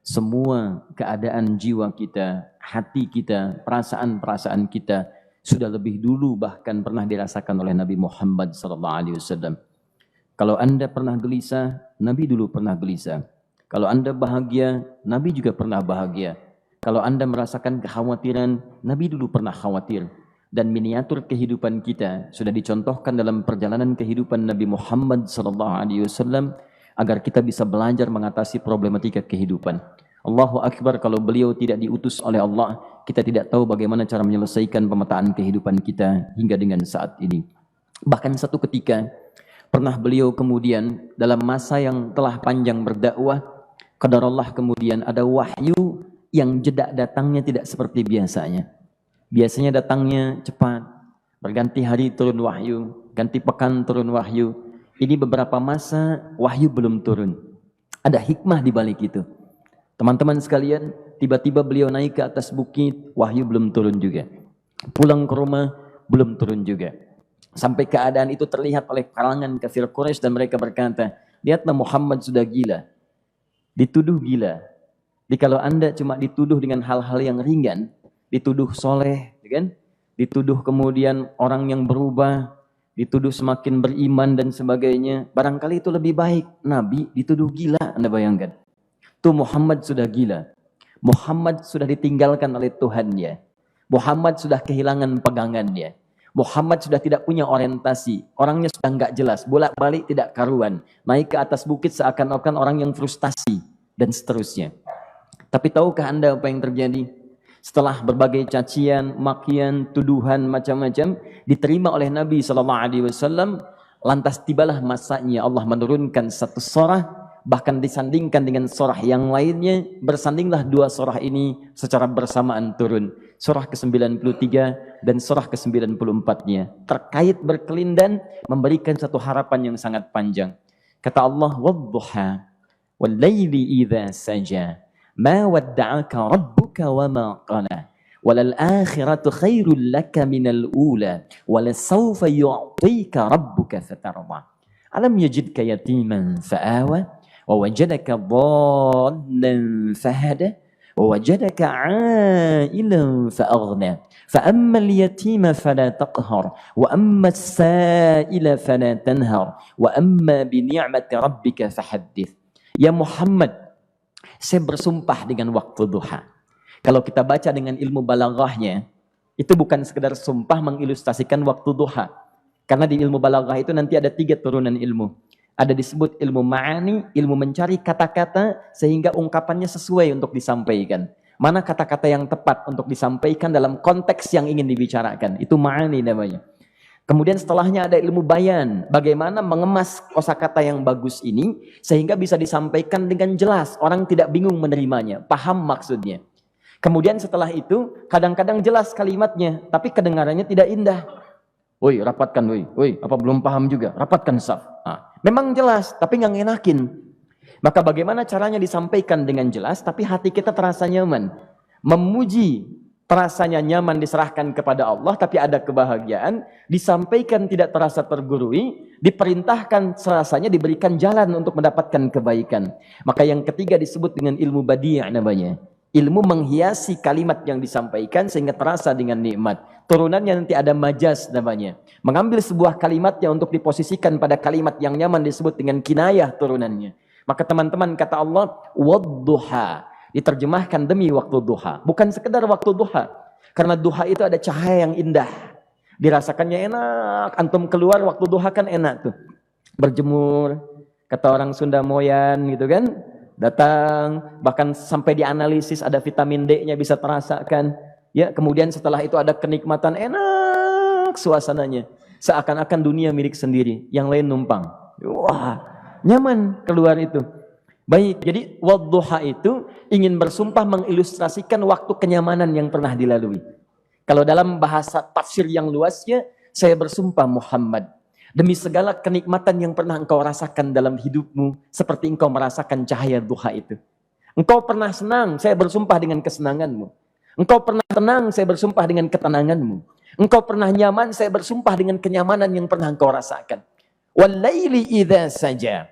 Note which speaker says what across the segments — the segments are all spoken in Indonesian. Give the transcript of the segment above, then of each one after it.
Speaker 1: semua keadaan jiwa kita, hati kita, perasaan-perasaan kita sudah lebih dulu bahkan pernah dirasakan oleh Nabi Muhammad SAW. Kalau Anda pernah gelisah, Nabi dulu pernah gelisah. Kalau Anda bahagia, Nabi juga pernah bahagia. Kalau Anda merasakan kekhawatiran, Nabi dulu pernah khawatir. Dan miniatur kehidupan kita sudah dicontohkan dalam perjalanan kehidupan Nabi Muhammad SAW agar kita bisa belajar mengatasi problematika kehidupan. Allahu Akbar, kalau beliau tidak diutus oleh Allah, kita tidak tahu bagaimana cara menyelesaikan pemetaan kehidupan kita hingga dengan saat ini. Bahkan satu ketika, pernah beliau kemudian dalam masa yang telah panjang berdakwah, qadarullah kemudian ada wahyu yang jeda datangnya tidak seperti biasanya. Biasanya datangnya cepat, berganti hari turun wahyu, ganti pekan turun wahyu. Ini beberapa masa wahyu belum turun. Ada hikmah di balik itu. Teman-teman sekalian, tiba-tiba beliau naik ke atas bukit, wahyu belum turun juga. Pulang ke rumah, belum turun juga. Sampai keadaan itu terlihat oleh kalangan kafir Quraisy dan mereka berkata, lihatlah Muhammad sudah gila. Dituduh gila. Jadi kalau Anda cuma dituduh dengan hal-hal yang ringan, dituduh soleh, kan? Dituduh kemudian orang yang berubah, dituduh semakin beriman dan sebagainya. Barangkali itu lebih baik. Nabi dituduh gila, Anda bayangkan. Tuh Muhammad sudah gila. Muhammad sudah ditinggalkan oleh Tuhannya. Muhammad sudah kehilangan pegangannya. Muhammad sudah tidak punya orientasi. Orangnya sudah nggak jelas, bolak-balik tidak karuan. Naik ke atas bukit seakan-akan orang yang frustasi dan seterusnya. Tapi tahukah Anda apa yang terjadi? Setelah berbagai cacian, makian, tuduhan macam-macam diterima oleh Nabi SAW, lantas tibalah masanya Allah menurunkan satu surah, bahkan disandingkan dengan surah yang lainnya, bersandinglah dua surah ini secara bersamaan turun. Surah ke-93 dan surah ke-94-nya terkait berkelindan memberikan satu harapan yang sangat panjang. Kata Allah, "Wadduha wal laili idza saja." Ma wadda'aka rabbuka wa ma qala walal akhiratu khairul laka minal ula walasawfa yu'tika rabbuka fatarda alam yajidka yatiman fa'awa wa wajadaka dhallan fahada wa wajadaka 'ailan fa'aghna fa ammal yatima fala taqhar wa ammas sa'ila fala tanhar wa amma bi ni'mati rabbika fahaddits. Ya Muhammad, saya bersumpah dengan waktu duha. Kalau kita baca dengan ilmu balaghahnya, itu bukan sekedar sumpah mengilustrasikan waktu duha. Karena di ilmu balaghah itu nanti ada 3 turunan ilmu. Ada disebut ilmu ma'ani, ilmu mencari kata-kata sehingga ungkapannya sesuai untuk disampaikan. Mana kata-kata yang tepat untuk disampaikan dalam konteks yang ingin dibicarakan. Itu ma'ani namanya. Kemudian setelahnya ada ilmu bayan, bagaimana mengemas kosakata yang bagus ini sehingga bisa disampaikan dengan jelas, orang tidak bingung menerimanya, paham maksudnya. Kemudian setelah itu kadang-kadang jelas kalimatnya, tapi kedengarannya tidak indah. Woi, rapatkan, woi, apa belum paham juga? Rapatkan saf. Nah, memang jelas, tapi nggak ngenakin. Maka bagaimana caranya disampaikan dengan jelas, tapi hati kita terasa nyaman, memuji. Rasanya nyaman diserahkan kepada Allah, tapi ada kebahagiaan, disampaikan tidak terasa tergurui, diperintahkan serasanya diberikan jalan untuk mendapatkan kebaikan. Maka yang ketiga disebut dengan ilmu badi' namanya. Ilmu menghiasi kalimat yang disampaikan sehingga terasa dengan nikmat. Turunannya nanti ada majaz namanya. Mengambil sebuah kalimatnya untuk diposisikan pada kalimat yang nyaman disebut dengan kinayah turunannya. Maka teman-teman kata Allah, wadduha. Diterjemahkan demi waktu duha. Bukan sekedar waktu duha. Karena duha itu ada cahaya yang indah. Dirasakannya enak. Antum keluar waktu duha kan enak tuh. Berjemur. Kata orang Sunda moyan gitu kan. Datang. Bahkan sampai dianalisis ada vitamin D-nya bisa terasakan. Ya, kemudian setelah itu ada kenikmatan enak suasananya. Seakan-akan dunia milik sendiri. Yang lain numpang. Wah, nyaman keluar itu. Baik, jadi wadduha itu ingin bersumpah mengilustrasikan waktu kenyamanan yang pernah dilalui. Kalau dalam bahasa tafsir yang luasnya, saya bersumpah Muhammad, demi segala kenikmatan yang pernah engkau rasakan dalam hidupmu, seperti engkau merasakan cahaya duha itu. Engkau pernah senang, saya bersumpah dengan kesenanganmu. Engkau pernah tenang, saya bersumpah dengan ketenanganmu. Engkau pernah nyaman, saya bersumpah dengan kenyamanan yang pernah engkau rasakan. Wal laili idza saja.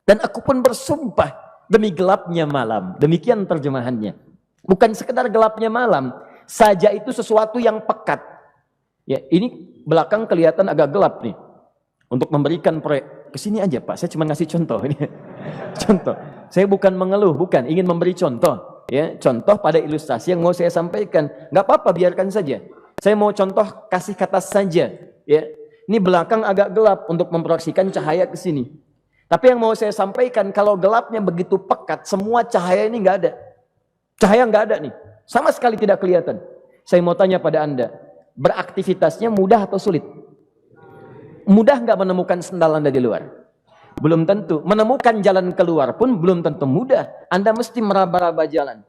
Speaker 1: Dan aku pun bersumpah demi gelapnya malam. Demikian terjemahannya. Bukan sekedar gelapnya malam, saja itu sesuatu yang pekat. Ya, ini belakang kelihatan agak gelap nih. Untuk memberikan proyek, kesini aja Pak, saya cuma ngasih contoh ini. Contoh. Saya bukan mengeluh, bukan, ingin memberi contoh. Ya, contoh pada ilustrasi yang mau saya sampaikan. Nggak apa-apa, biarkan saja. Saya mau contoh kasih kata saja. Ya, ini belakang agak gelap untuk memproyeksikan cahaya ke sini. Tapi yang mau saya sampaikan, kalau gelapnya begitu pekat, semua cahaya ini nggak ada. Cahaya nggak ada nih, sama sekali tidak kelihatan. Saya mau tanya pada Anda, beraktivitasnya mudah atau sulit? Mudah nggak menemukan sendal Anda di luar? Belum tentu. Menemukan jalan keluar pun belum tentu mudah. Anda mesti meraba-raba jalan.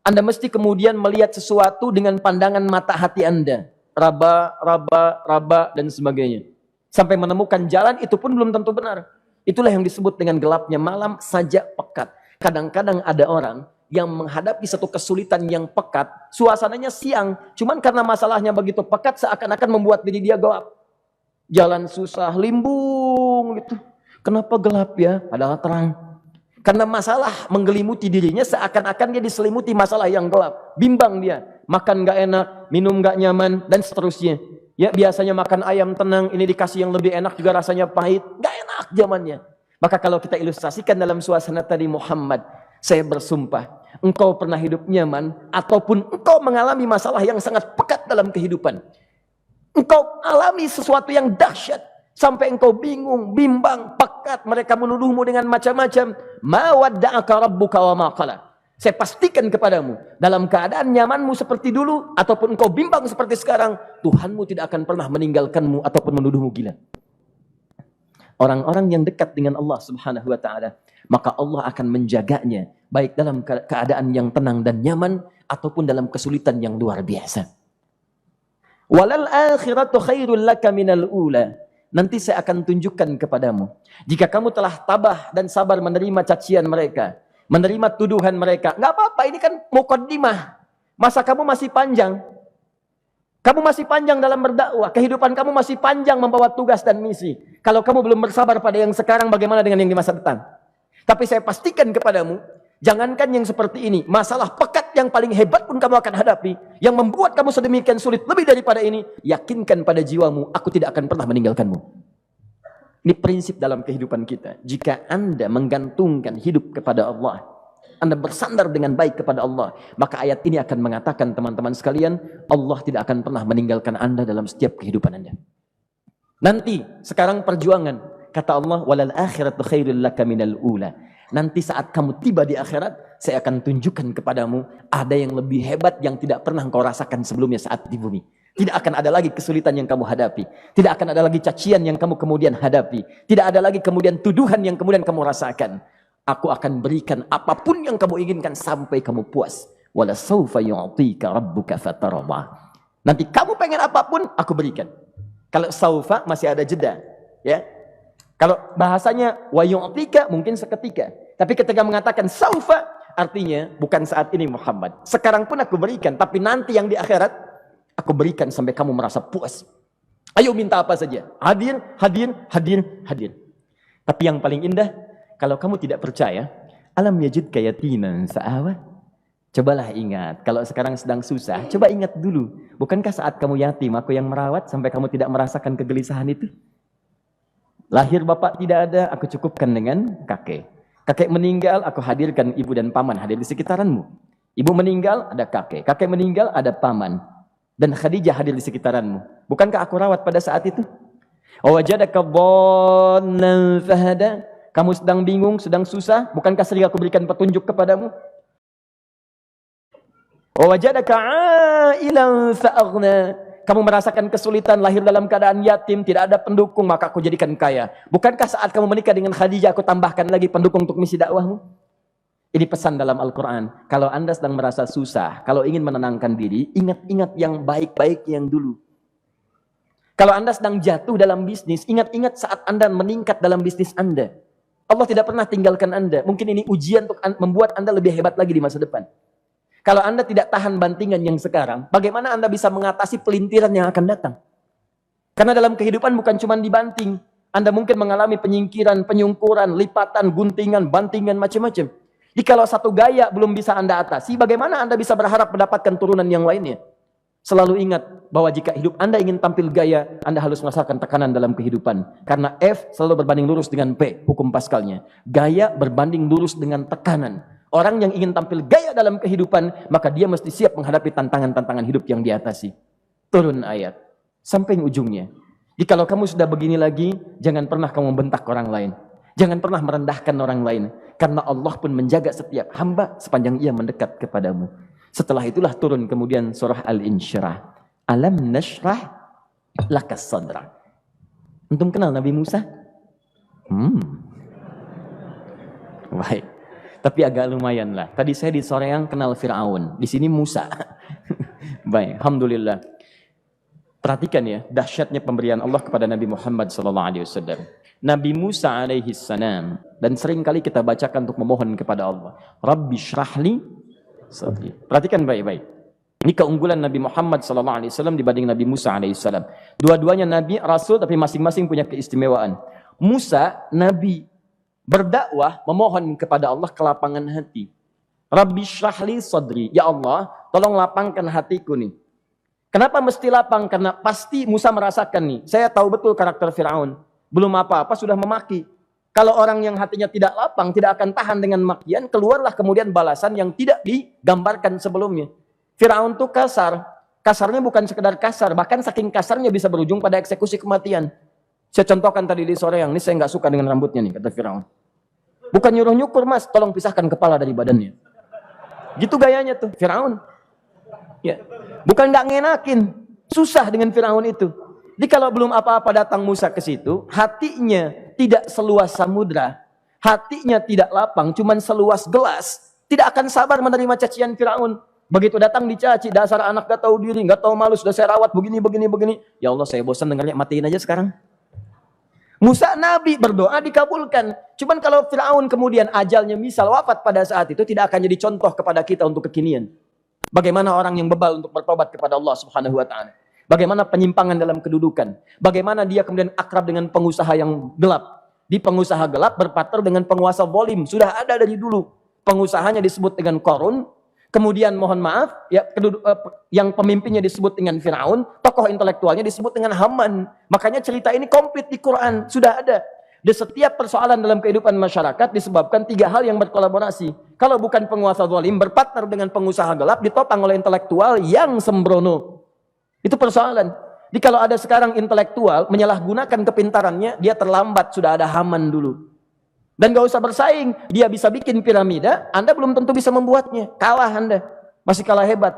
Speaker 1: Anda mesti kemudian melihat sesuatu dengan pandangan mata hati Anda. Raba, raba, raba, dan sebagainya. Sampai menemukan jalan, itu pun belum tentu benar. Itulah yang disebut dengan gelapnya malam saja pekat. Kadang-kadang ada orang yang menghadapi satu kesulitan yang pekat, suasananya siang, cuman karena masalahnya begitu pekat, seakan-akan membuat diri dia gelap. Jalan susah, limbung gitu. Kenapa gelap ya? Padahal terang. Karena masalah menggelimuti dirinya, seakan-akan dia diselimuti masalah yang gelap. Bimbang dia. Makan gak enak, minum gak nyaman, dan seterusnya. Ya, biasanya makan ayam tenang, ini dikasih yang lebih enak juga rasanya pahit. Gak enak zamannya. Maka kalau kita ilustrasikan dalam suasana tadi Muhammad, saya bersumpah, engkau pernah hidup nyaman, ataupun engkau mengalami masalah yang sangat pekat dalam kehidupan. Engkau alami sesuatu yang dahsyat, sampai engkau bingung, bimbang, pekat, mereka menuduhmu dengan macam-macam. Ma wadda'aka rabbuka wa ma qala. Saya pastikan kepadamu, dalam keadaan nyamanmu seperti dulu, ataupun engkau bimbang seperti sekarang, Tuhanmu tidak akan pernah meninggalkanmu ataupun menuduhmu gila. Orang-orang yang dekat dengan Allah Subhanahu wa ta'ala, maka Allah akan menjaganya, baik dalam keadaan yang tenang dan nyaman, ataupun dalam kesulitan yang luar biasa. Walal akhiratu khairul laka minal ula. Nanti saya akan tunjukkan kepadamu, jika kamu telah tabah dan sabar menerima cacian mereka, menerima tuduhan mereka, nggak apa-apa, ini kan muqaddimah. Masa kamu masih panjang. Kamu masih panjang dalam berdakwah, kehidupan kamu masih panjang membawa tugas dan misi. Kalau kamu belum bersabar pada yang sekarang, bagaimana dengan yang di masa depan? Tapi saya pastikan kepadamu, jangankan yang seperti ini, masalah pekat yang paling hebat pun kamu akan hadapi, yang membuat kamu sedemikian sulit lebih daripada ini, yakinkan pada jiwamu, aku tidak akan pernah meninggalkanmu. Ini prinsip dalam kehidupan kita. Jika Anda menggantungkan hidup kepada Allah, Anda bersandar dengan baik kepada Allah, maka ayat ini akan mengatakan, teman-teman sekalian, Allah tidak akan pernah meninggalkan Anda dalam setiap kehidupan Anda. Nanti, sekarang perjuangan, kata Allah, walal akhiratu khairul laka minal ula. Nanti saat kamu tiba di akhirat, saya akan tunjukkan kepadamu ada yang lebih hebat yang tidak pernah engkau rasakan sebelumnya saat di bumi. Tidak akan ada lagi kesulitan yang kamu hadapi. Tidak akan ada lagi cacian yang kamu kemudian hadapi. Tidak ada lagi kemudian tuduhan yang kemudian kamu rasakan. Aku akan berikan apapun yang kamu inginkan sampai kamu puas. Wala sawfa yu'tika rabbuka fatarda. Nanti kamu pengen apapun, aku berikan. Kalau saufa masih ada jeda, ya. Kalau bahasanya wa yu'tika mungkin seketika. Tapi ketika mengatakan saufa, artinya bukan saat ini Muhammad. Sekarang pun aku berikan, tapi nanti yang di akhirat aku berikan sampai kamu merasa puas. Ayo minta apa saja. Hadir, hadir, hadir, hadir. Tapi yang paling indah, kalau kamu tidak percaya, alam yajidka yatiman fa'awa. Cobalah ingat, kalau sekarang sedang susah, coba ingat dulu. Bukankah saat kamu yatim, aku yang merawat sampai kamu tidak merasakan kegelisahan itu? Lahir bapak tidak ada, aku cukupkan dengan kakek. Kakek meninggal, aku hadirkan ibu dan paman hadir di sekitaranmu. Ibu meninggal, ada kakek. Kakek meninggal, ada paman. Dan Khadijah hadir di sekitaranmu. Bukankah aku rawat pada saat itu? Wajadaka dhallan fahada. Kamu sedang bingung, sedang susah. Bukankah sering aku berikan petunjuk kepadamu? Wajadaka ailan fa'aghna. Kamu merasakan kesulitan, lahir dalam keadaan yatim, tidak ada pendukung, maka aku jadikan kaya. Bukankah saat kamu menikah dengan Khadijah, aku tambahkan lagi pendukung untuk misi dakwahmu? Ini pesan dalam Al-Quran. Kalau Anda sedang merasa susah, kalau ingin menenangkan diri, ingat-ingat yang baik-baik yang dulu. Kalau Anda sedang jatuh dalam bisnis, ingat-ingat saat Anda meningkat dalam bisnis Anda. Allah tidak pernah tinggalkan Anda. Mungkin ini ujian untuk membuat Anda lebih hebat lagi di masa depan. Kalau Anda tidak tahan bantingan yang sekarang, bagaimana Anda bisa mengatasi pelintiran yang akan datang? Karena dalam kehidupan bukan cuma dibanting. Anda mungkin mengalami penyingkiran, penyungkuran, lipatan, guntingan, bantingan, macam-macam. Jikalau satu gaya belum bisa Anda atasi, bagaimana Anda bisa berharap mendapatkan turunan yang lainnya? Selalu ingat bahwa jika hidup Anda ingin tampil gaya, Anda harus merasakan tekanan dalam kehidupan. Karena F selalu berbanding lurus dengan P, hukum Pascalnya. Gaya berbanding lurus dengan tekanan. Orang yang ingin tampil gaya dalam kehidupan, maka dia mesti siap menghadapi tantangan-tantangan hidup yang diatasi. Turun ayat. Sampai ujungnya. Jikalau kamu sudah begini lagi, jangan pernah kamu bentak orang lain. Jangan pernah merendahkan orang lain. Karena Allah pun menjaga setiap hamba sepanjang ia mendekat kepadamu. Setelah itulah turun kemudian surah Al-Insyirah. Alam nashrah lakas sadrak. Antum kenal Nabi Musa? Baik. Tapi agak lumayan lah. Tadi saya di Soreang kenal Fir'aun. Di sini Musa. Baik, alhamdulillah. Perhatikan ya, dahsyatnya pemberian Allah kepada Nabi Muhammad SAW. Nabi Musa alaihi salam, dan sering kali kita bacakan untuk memohon kepada Allah. Rabbi syrahli sadri. Perhatikan baik-baik. Ini keunggulan Nabi Muhammad SAW dibanding Nabi Musa alaihissalam. Dua-duanya Nabi, Rasul, tapi masing-masing punya keistimewaan. Musa, Nabi, berdakwah, memohon kepada Allah kelapangan hati. Rabbi syrahli sadri. Ya Allah, tolong lapangkan hatiku nih. Kenapa mesti lapang? Karena pasti Musa merasakan nih. Saya tahu betul karakter Fir'aun. Belum apa-apa sudah memaki. Kalau orang yang hatinya tidak lapang, tidak akan tahan dengan makian, keluarlah kemudian balasan yang tidak digambarkan sebelumnya. Fir'aun itu kasar. Kasarnya bukan sekedar kasar, bahkan saking kasarnya bisa berujung pada eksekusi kematian. Saya contohkan tadi di sore yang ini, saya nggak suka dengan rambutnya nih, kata Fir'aun. Bukan nyuruh-nyukur mas, tolong pisahkan kepala dari badannya. Gitu gayanya tuh, Fir'aun. Ya. Bukan nggak ngenakin, susah dengan Fir'aun itu. Jadi kalau belum apa-apa datang Musa ke situ, hatinya tidak seluas samudra, hatinya tidak lapang, cuman seluas gelas, tidak akan sabar menerima cacian Fir'aun. Begitu datang dicaci, dasar anak gak tahu diri, gak tahu malu, sudah saya rawat begini. Ya Allah, saya bosan dengarnya, matiin aja sekarang. Musa Nabi berdoa dikabulkan. Cuman kalau Fir'aun kemudian ajalnya misal wafat pada saat itu, tidak akan jadi contoh kepada kita untuk kekinian. Bagaimana orang yang bebal untuk bertobat kepada Allah Subhanahu wa Ta'ala. Bagaimana penyimpangan dalam kedudukan. Bagaimana dia kemudian akrab dengan pengusaha yang gelap. Di pengusaha gelap berpartner dengan penguasa zalim. Sudah ada dari dulu. Pengusahanya disebut dengan Qarun. Kemudian mohon maaf, ya, yang pemimpinnya disebut dengan Fir'aun. Tokoh intelektualnya disebut dengan Haman. Makanya cerita ini komplit di Quran. Sudah ada. Di setiap persoalan dalam kehidupan masyarakat disebabkan tiga hal yang berkolaborasi. Kalau bukan penguasa zalim, berpartner dengan pengusaha gelap, ditopang oleh intelektual yang sembrono. Itu persoalan. Jadi kalau ada sekarang intelektual menyalahgunakan kepintarannya, dia terlambat, sudah ada Haman dulu. Dan gak usah bersaing, dia bisa bikin piramida, Anda belum tentu bisa membuatnya. Kalah Anda, masih kalah hebat.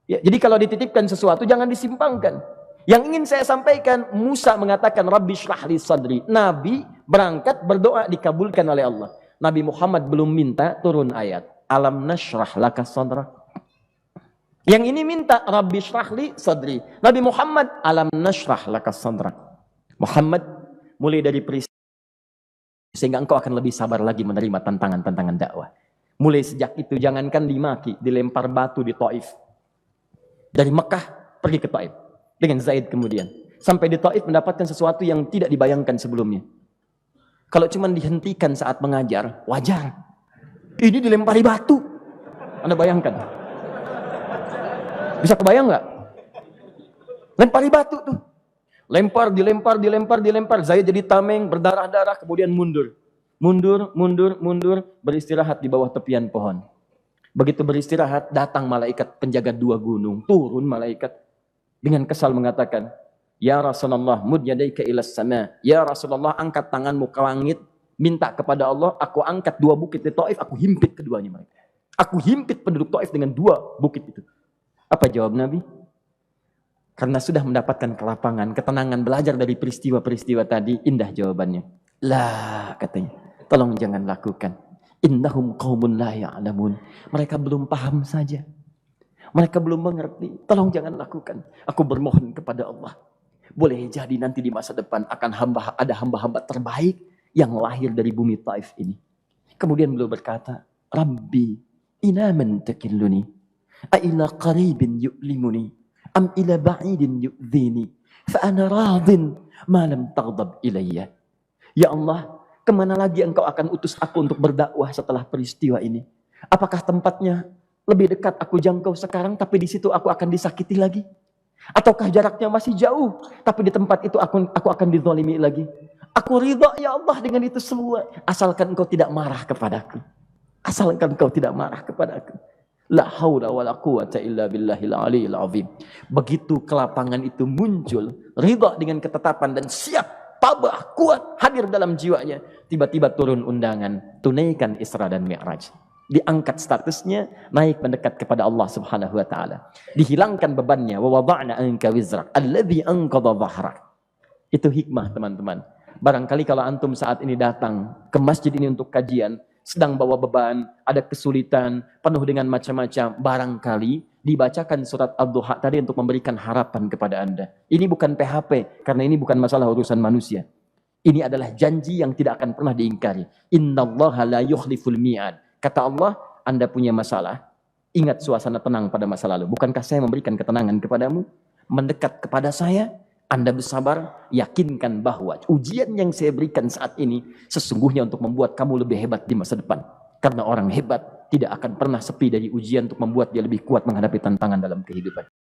Speaker 1: Ya, jadi kalau dititipkan sesuatu, jangan disimpangkan. Yang ingin saya sampaikan, Musa mengatakan, Rabbi syrahli sadri. Nabi berangkat berdoa dikabulkan oleh Allah. Nabi Muhammad belum minta turun ayat. Alam nashrah laka sadrak. Yang ini minta Rabbi syrahli sadri. Nabi Muhammad alam nashrah laka sadrak. Muhammad mulai dari peristiwa sehingga engkau akan lebih sabar lagi menerima tantangan-tantangan dakwah. Mulai sejak itu jangankan dimaki, dilempar batu di Taif. Dari Mekah pergi ke Taif dengan Zaid kemudian. Sampai di Taif mendapatkan sesuatu yang tidak dibayangkan sebelumnya. Kalau cuma dihentikan saat mengajar, wajar. Ini dilempari batu. Anda bayangkan? Bisa kebayang nggak? Lempari batu tuh. Lempar, dilempar. Zaid jadi tameng, berdarah-darah, kemudian mundur. Mundur, beristirahat di bawah tepian pohon. Begitu beristirahat, datang malaikat penjaga dua gunung. Turun malaikat dengan kesal mengatakan, Ya Rasulullah, mud yadaika ilas sama. Ya Rasulullah, angkat tanganmu ke langit. Minta kepada Allah, aku angkat dua bukit di Taif, aku himpit keduanya mereka. Aku himpit penduduk Taif dengan dua bukit itu. Apa jawab Nabi? Karena sudah mendapatkan kelapangan, ketenangan, belajar dari peristiwa-peristiwa tadi, indah jawabannya. Lah, katanya, tolong jangan lakukan. Innahum qaumun la ya'lamun. Mereka belum paham saja. Mereka belum mengerti. Tolong jangan lakukan. Aku bermohon kepada Allah. Boleh jadi nanti di masa depan akan ada hamba-hamba terbaik yang lahir dari bumi Taif ini. Kemudian beliau berkata, Rabbi, ila man takilluni, a'ila qaribin yu'limuni. Am ila ba'idin yu'dhini fa ana radin ma lam taghdab ilayya. Ya Allah, kemana lagi engkau akan utus aku untuk berdakwah setelah peristiwa ini? Apakah tempatnya lebih dekat aku jangkau sekarang, tapi di situ aku akan disakiti lagi? Ataukah jaraknya masih jauh, tapi di tempat itu aku akan dizalimi lagi? Aku ridha ya Allah dengan itu semua, asalkan engkau tidak marah kepadaku. Asalkan engkau tidak marah kepadaku. La haula wala quwata illa billahil aliyil azim. Begitu kelapangan itu muncul, ridha dengan ketetapan dan siap, tabah, kuat, hadir dalam jiwanya. Tiba-tiba turun undangan, tunaikan Isra dan Mi'raj. Diangkat statusnya, naik mendekat kepada Allah Subhanahu wa taala. Dihilangkan bebannya, wa wada'na anka wizrak alladzi anqadha dhahrak. Itu hikmah, teman-teman. Barangkali kalau antum saat ini datang ke masjid ini untuk kajian, sedang bawa beban, ada kesulitan, penuh dengan macam-macam, barangkali dibacakan surat Ad-Duha tadi untuk memberikan harapan kepada Anda. Ini bukan PHP, karena ini bukan masalah urusan manusia. Ini adalah janji yang tidak akan pernah diingkari. Innallaha la yukhliful mi'ad. Kata Allah, Anda punya masalah, ingat suasana tenang pada masa lalu. Bukankah saya memberikan ketenangan kepadamu? Mendekat kepada saya, Anda bersabar, yakinkan bahwa ujian yang saya berikan saat ini sesungguhnya untuk membuat kamu lebih hebat di masa depan. Karena orang hebat tidak akan pernah sepi dari ujian untuk membuat dia lebih kuat menghadapi tantangan dalam kehidupan.